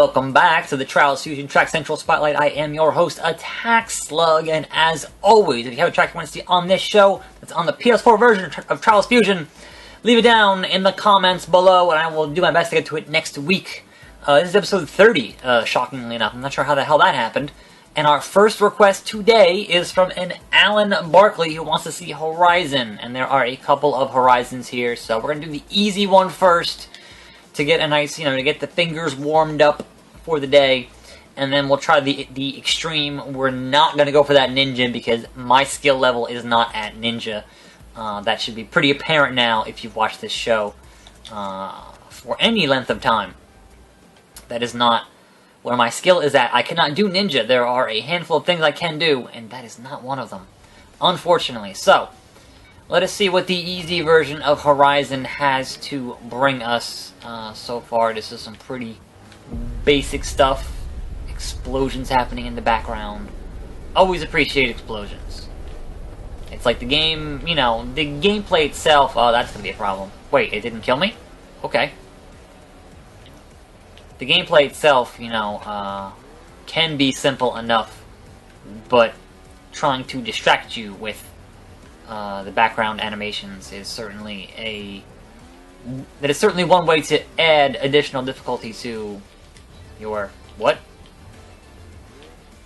welcome back to the Trials Fusion Track Central Spotlight. I am your host, Attack Slug, and as always, if you have a track you want to see on this show that's on the PS4 version of Trials Fusion, leave it down in the comments below, and I will do my best to get to it next week. This is episode 30, shockingly enough. I'm not sure how the hell that happened. And our first request today is from an Alan Barkley who wants to see Horizon, and there are a couple of Horizons here, so we're going to do the easy one first, to get a nice, to get the fingers warmed up for the day, and then we'll try the extreme. We're not going to go for that ninja because my skill level is not at ninja. That should be pretty apparent now if you've watched this show for any length of time. That is not where my skill is at. I cannot do ninja. There are a handful of things I can do, and that is not one of them, unfortunately. So, let us see what the easy version of Horizon has to bring us so far. This is some pretty basic stuff. Explosions happening in the background. Always appreciate explosions. It's like the game, the gameplay itself. Oh, that's going to be a problem. Wait, it didn't kill me? Okay. The gameplay itself, can be simple enough, but trying to distract you with the background animations is certainly one way to add additional difficulty to your... What?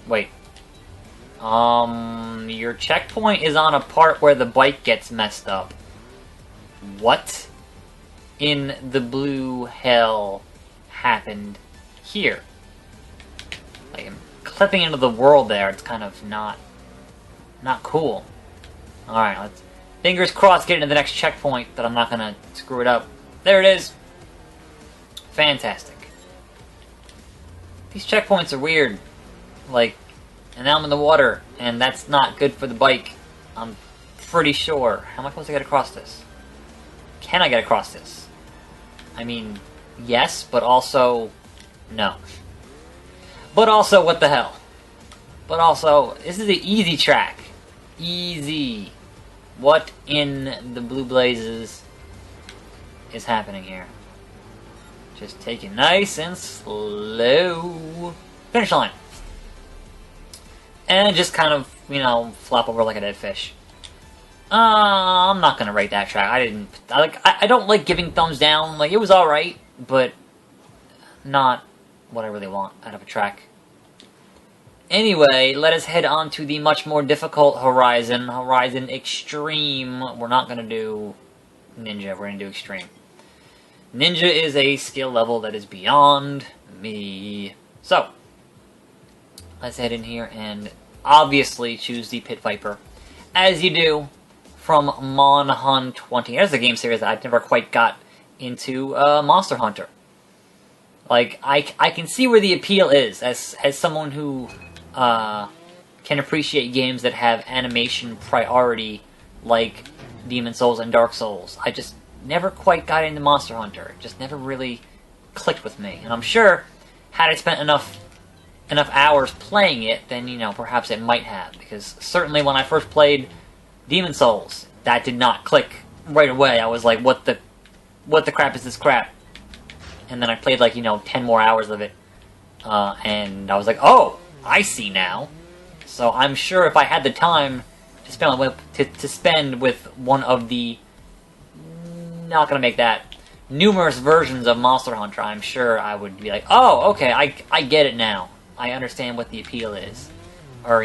Wait. Your checkpoint is on a part where the bike gets messed up. What in the blue hell happened here? Like, I'm clipping into the world there. It's kind of not cool. Alright, let's... Fingers crossed get into the next checkpoint that I'm not gonna screw it up. There it is! Fantastic. These checkpoints are weird. Like, and now I'm in the water, and that's not good for the bike. I'm pretty sure. How am I supposed to get across this? Can I get across this? I mean, yes, but also... no. But also, what the hell? But also, this is an easy track. Easy. What in the blue blazes is happening here? Just take it nice and slow. Finish line. And just kind of, flop over like a dead fish. I'm not gonna rate that track. I don't like giving thumbs down. Like, it was alright, but not what I really want out of a track. Anyway, let us head on to the much more difficult Horizon. Horizon Extreme. We're not going to do Ninja, we're going to do Extreme. Ninja is a skill level that is beyond me. So, let's head in here and obviously choose the Pit Viper. As you do, from Monhun 20. There's a game series that I've never quite got into, Monster Hunter. Like, I can see where the appeal is, as someone who... can appreciate games that have animation priority like Demon Souls and Dark Souls. I just never quite got into Monster Hunter. It just never really clicked with me. And I'm sure, had I spent enough hours playing it, then, perhaps it might have. Because certainly when I first played Demon Souls, that did not click right away. I was like, what the crap is this crap? And then I played, 10 more hours of it. And I was like, oh! I see now. So I'm sure if I had the time to spend with one of the... not gonna make that... numerous versions of Monster Hunter, I'm sure I would be like, oh, okay, I get it now. I understand what the appeal is. Or,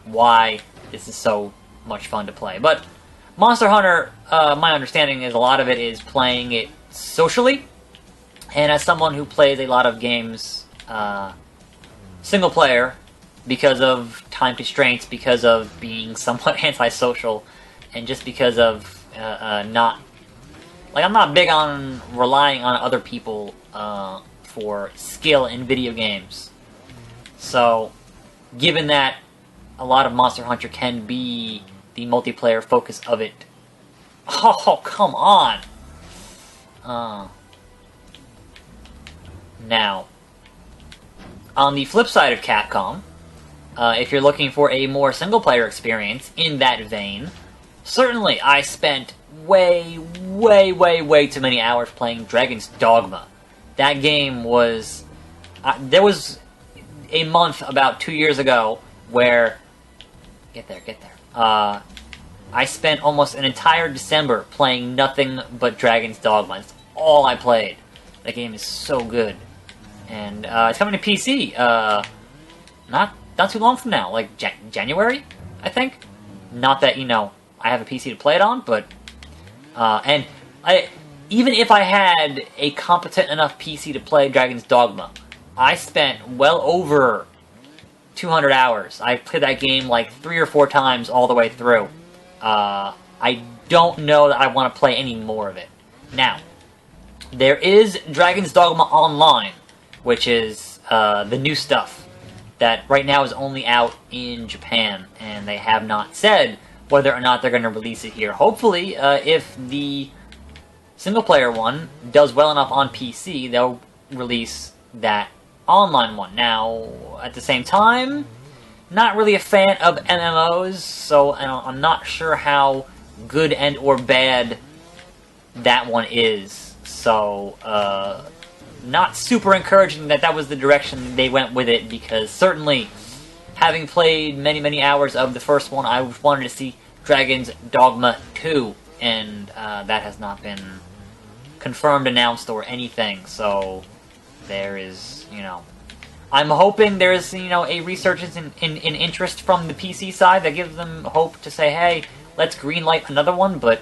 why this is so much fun to play. But Monster Hunter, my understanding is a lot of it is playing it socially. And as someone who plays a lot of games... single player, because of time constraints, because of being somewhat antisocial, and just because of I'm not big on relying on other people for skill in video games. So, given that a lot of Monster Hunter can be the multiplayer focus of it, oh, come on! Now, on the flip side of Capcom, if you're looking for a more single-player experience in that vein, certainly I spent way too many hours playing Dragon's Dogma. That game was There was a month about 2 years ago where... Get there. I spent almost an entire December playing nothing but Dragon's Dogma. That's all I played. That game is so good. And it's coming to PC. Not too long from now. Like, January, I think? Not that, I have a PC to play it on, but... even if I had a competent enough PC to play Dragon's Dogma, I spent well over 200 hours. I played that game like 3 or 4 times all the way through. I don't know that I want to play any more of it. Now, there is Dragon's Dogma Online, which is the new stuff that right now is only out in Japan, and they have not said whether or not they're going to release it here. Hopefully, if the single-player one does well enough on PC, they'll release that online one. Now, at the same time, not really a fan of MMOs, so I'm not sure how good and or bad that one is. So, not super encouraging that was the direction they went with it, because certainly, having played many hours of the first one, I wanted to see Dragon's Dogma 2, and that has not been confirmed, announced, or anything, so there is, I'm hoping there's, a resurgence in interest from the PC side that gives them hope to say, hey, let's greenlight another one, but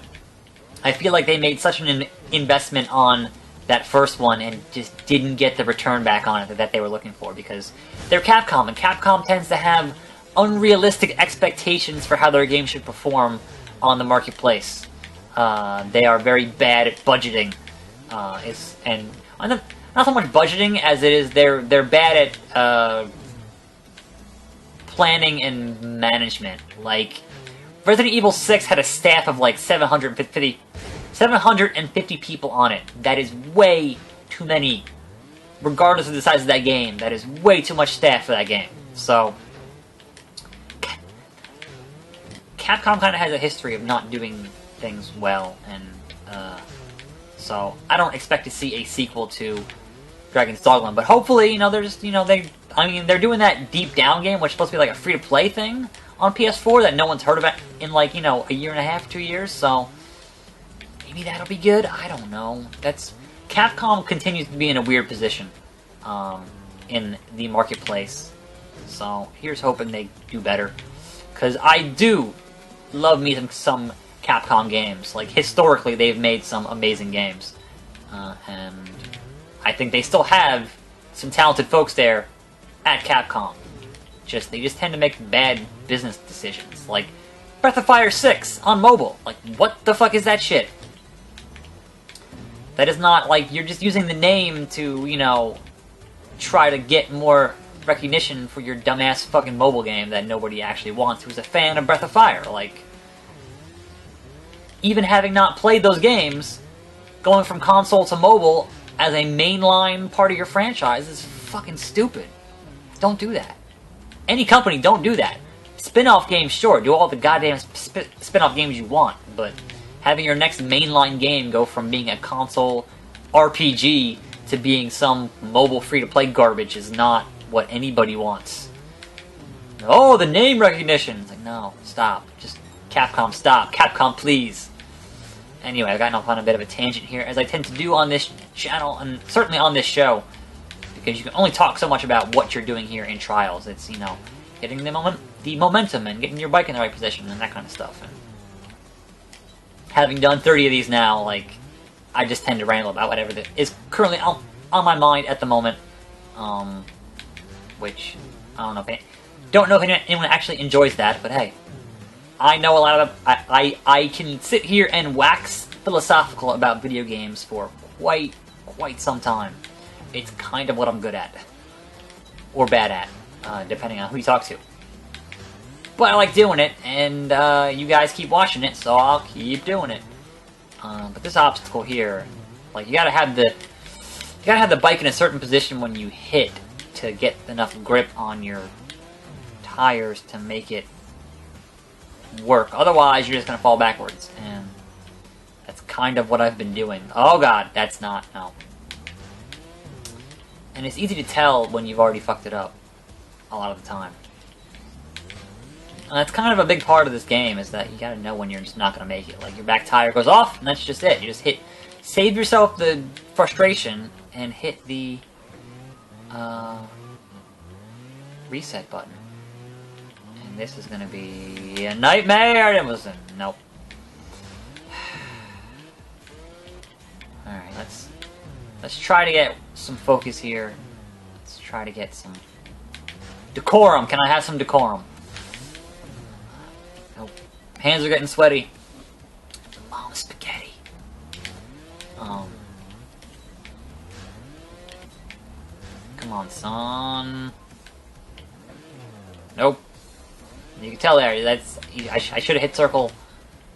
I feel like they made such an investment on that first one and just didn't get the return back on it that they were looking for, because they're Capcom, and Capcom tends to have unrealistic expectations for how their game should perform on the marketplace. They are very bad at budgeting, and not so much budgeting as it is they're bad at planning and management. Like, Resident Evil 6 had a staff of like 750 people on it. That is way too many, regardless of the size of that game. That is way too much staff for that game. So, Capcom kind of has a history of not doing things well, and so I don't expect to see a sequel to Dragon's Dogma, but hopefully, they're just, they're doing that Deep Down game, which is supposed to be like a free-to-play thing on PS4 that no one's heard about in like, a year and a half, 2 years, so maybe that'll be good. I don't know. Capcom continues to be in a weird position in the marketplace, so here's hoping they do better, because I do love me some Capcom games. Like, historically, they've made some amazing games, and I think they still have some talented folks there at Capcom. They just tend to make bad business decisions. Like, Breath of Fire 6 on mobile. Like, what the fuck is that shit? That is not, like, you're just using the name to, try to get more recognition for your dumbass fucking mobile game that nobody actually wants who's a fan of Breath of Fire. Like, even having not played those games, going from console to mobile as a mainline part of your franchise is fucking stupid. Don't do that. Any company, don't do that. Spin-off games, sure, do all the goddamn spin-off games you want, but having your next mainline game go from being a console RPG to being some mobile free-to-play garbage is not what anybody wants. Oh, the name recognition! It's like, no, stop. Just, Capcom, stop. Capcom, please. Anyway, I've gotten off on a bit of a tangent here, as I tend to do on this channel, and certainly on this show, because you can only talk so much about what you're doing here in Trials. It's, getting the momentum and getting your bike in the right position and that kind of stuff. And having done 30 of these now, like, I just tend to ramble about whatever that is currently on my mind at the moment, which, I don't know if anyone actually enjoys that, but hey, I know a lot of... I can sit here and wax philosophical about video games for quite some time. It's kind of what I'm good at. Or bad at, depending on who you talk to. But I like doing it, and you guys keep watching it, so I'll keep doing it. But this obstacle here, like, you gotta have the bike in a certain position when you hit to get enough grip on your tires to make it work. Otherwise, you're just gonna fall backwards, and that's kind of what I've been doing. Oh god, that's not, no. And it's easy to tell when you've already fucked it up a lot of the time. And that's kind of a big part of this game, is that you gotta know when you're just not gonna make it. Like, your back tire goes off, and that's just it. You just save yourself the frustration, and hit the, reset button. And this is gonna be a nightmare! It was nope. Alright, let's try to get some focus here. Let's try to get some decorum. Can I have some decorum? Nope. Hands are getting sweaty. Mom, spaghetti. Come on, son. Nope. You can tell there. That's I should have hit circle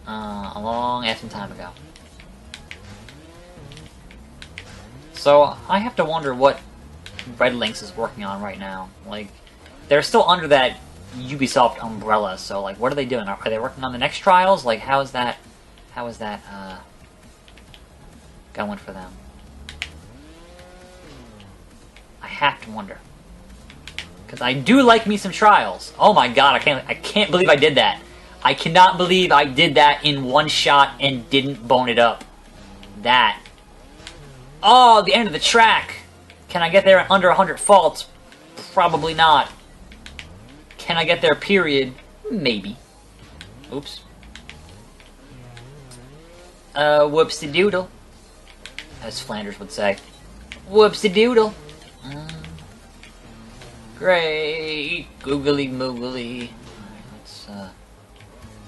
a long ass time ago. So I have to wonder what RedLynx is working on right now. Like, they're still under that Ubisoft umbrella. So, like, what are they doing? Are they working on the next trials? Like, how is that going for them? I have to wonder, because I do like me some trials. Oh my god, I can't believe I did that. I cannot believe I did that in one shot and didn't bone it up. That. Oh, the end of the track. Can I get there under 100 faults? Probably not. Can I get there, period? Maybe. Oops. Whoopsie-doodle. As Flanders would say. Whoopsie-doodle. Great. Googly-moogly. Alright,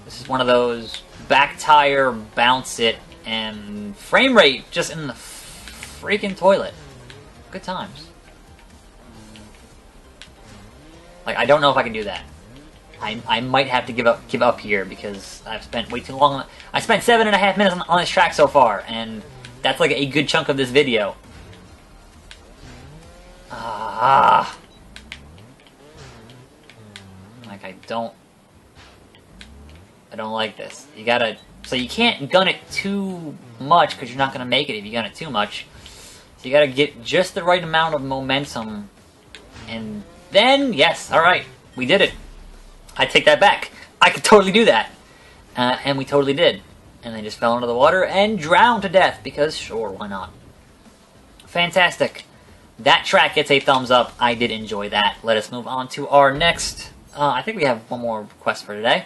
this is one of those back tire, bounce it, and frame rate just in the freaking toilet. Good times. Like, I don't know if I can do that. I might have to give up here, because I've spent way too long. I spent 7.5 minutes on this track so far, and that's like a good chunk of this video. Like, I don't like this. You gotta, so you can't gun it too much, because you're not gonna make it if you gun it too much. So you gotta get just the right amount of momentum, and then, yes, alright, we did it. I take that back. I could totally do that. And we totally did. And they just fell into the water and drowned to death, because sure, why not? Fantastic. That track gets a thumbs up. I did enjoy that. Let us move on to our next, I think we have one more request for today.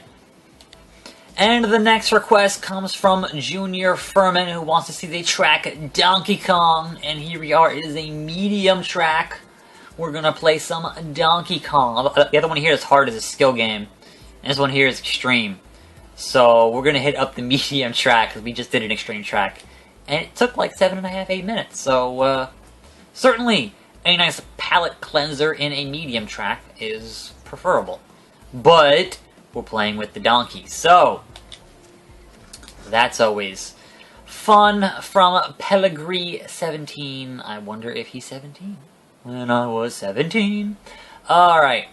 And the next request comes from Junior Furman, who wants to see the track Donkey Kong. And here we are. It is a medium track. We're gonna play some Donkey Kong. The other one here is hard, is a skill game. And this one here is extreme. So we're gonna hit up the medium track, because we just did an extreme track. And it took like 7.5, 8 minutes. So, certainly a nice palate cleanser in a medium track is preferable. But we're playing with the donkey, so that's always fun. From Pellegrini17. I wonder if he's 17. When I was 17. Alright.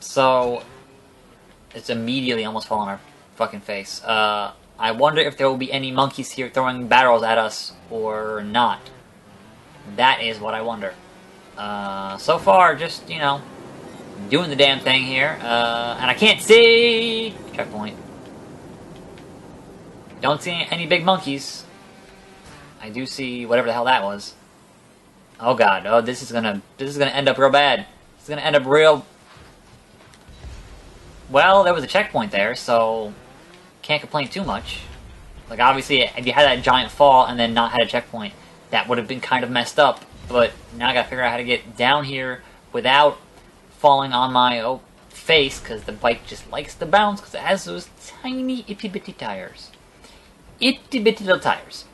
So, it's immediately almost fallen on our fucking face. I wonder if there will be any monkeys here throwing barrels at us or not. That is what I wonder. So far, just, you know, doing the damn thing here. And I can't see! Checkpoint. Don't see any big monkeys. I do see whatever the hell that was. Oh god, oh, this is gonna end up real bad. This is gonna end up real... Well, there was a checkpoint there, so can't complain too much. Like, obviously, if you had that giant fall and then not had a checkpoint, that would have been kind of messed up. But now I gotta figure out how to get down here without falling on my face, because the bike just likes to bounce, because it has those tiny itty-bitty tires. Itty-bitty little tires.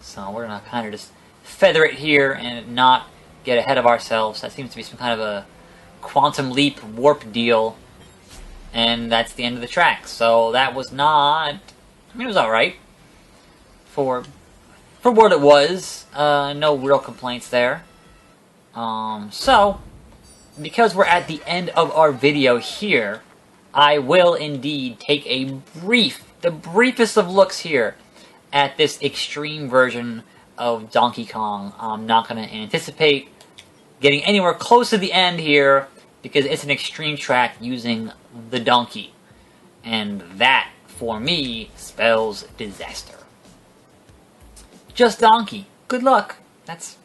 So we're gonna kind of just feather it here and not get ahead of ourselves. That seems to be some kind of a quantum leap warp deal. And that's the end of the track. So that was not... I mean, it was alright. For what it was. No real complaints there. So, because we're at the end of our video here, I will indeed take the briefest of looks here at this extreme version of Donkey Kong. I'm not going to anticipate getting anywhere close to the end here because it's an extreme track using the donkey. And that, for me, spells disaster. Just donkey. Good luck. That's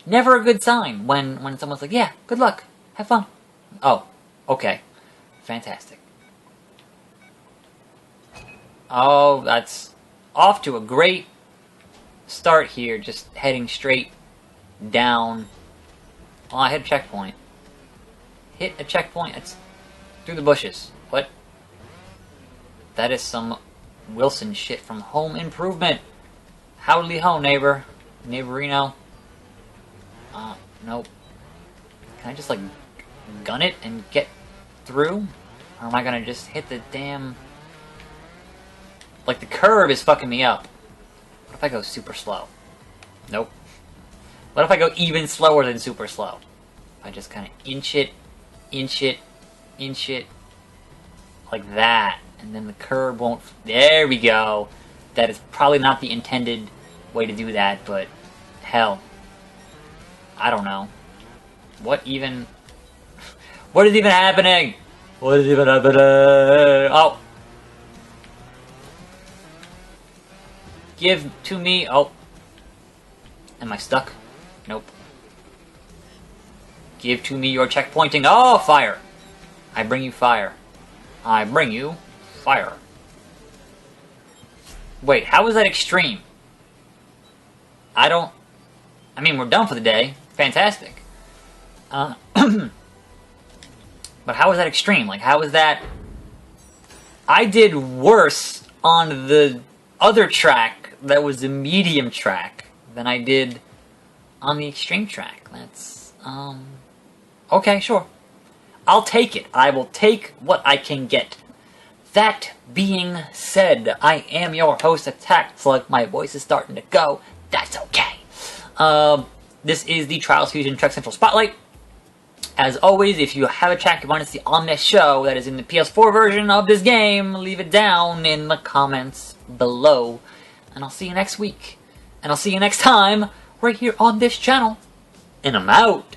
never a good sign when someone's like, yeah, good luck. Have fun. Oh, okay. Fantastic. Oh, that's off to a great start here. Just heading straight down. Oh, I hit a checkpoint. Hit a checkpoint. That's through the bushes. What? That is some Wilson shit from Home Improvement. Howdy ho, neighbor. Neighborino. Nope. Can I just, like, gun it and get through? Or am I gonna just hit the damn... Like, the curb is fucking me up. What if I go super slow? Nope. What if I go even slower than super slow? If I just kind of inch it, like that. And then the curb won't... There we go. That is probably not the intended way to do that, but... Hell. I don't know. What even... What is even happening? What is even happening? Oh. Give to me... Oh. Am I stuck? Nope. Give to me your checkpointing. Oh, fire. I bring you fire. I bring you fire. Wait, how is that extreme? I mean, we're done for the day. Fantastic. But how is that extreme? Like, how is that... I did worse on the other track that was the medium track than I did on the extreme track. That's, okay, sure. I'll take it. I will take what I can get. That being said, I am your host, Attack Slug. My voice is starting to go. That's okay. This is the Trials Fusion Trek Central Spotlight. As always, if you have a track you want to see on this show that is in the PS4 version of this game, leave it down in the comments below. And I'll see you next week. And I'll see you next time, right here on this channel. And I'm out.